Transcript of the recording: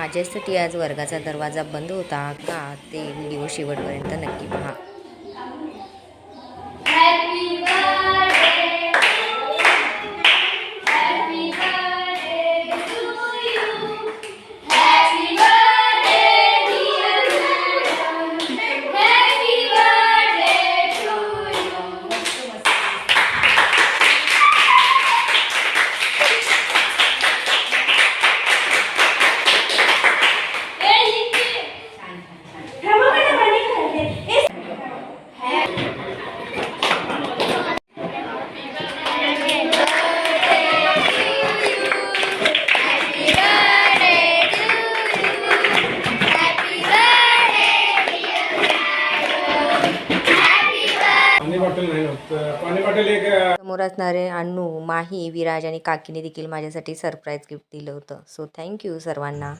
माझ्यासाठी आज वर्गाचा दरवाजा बंद होता का ते व्हिडिओ शेवटपर्यंत नक्की पहा. समोर असणारे अण्णू, माही, विराज आणि काकीने देखील माझ्यासाठी सरप्राईज गिफ्ट दिलं होतं. सो थँक्यू सर्वांना.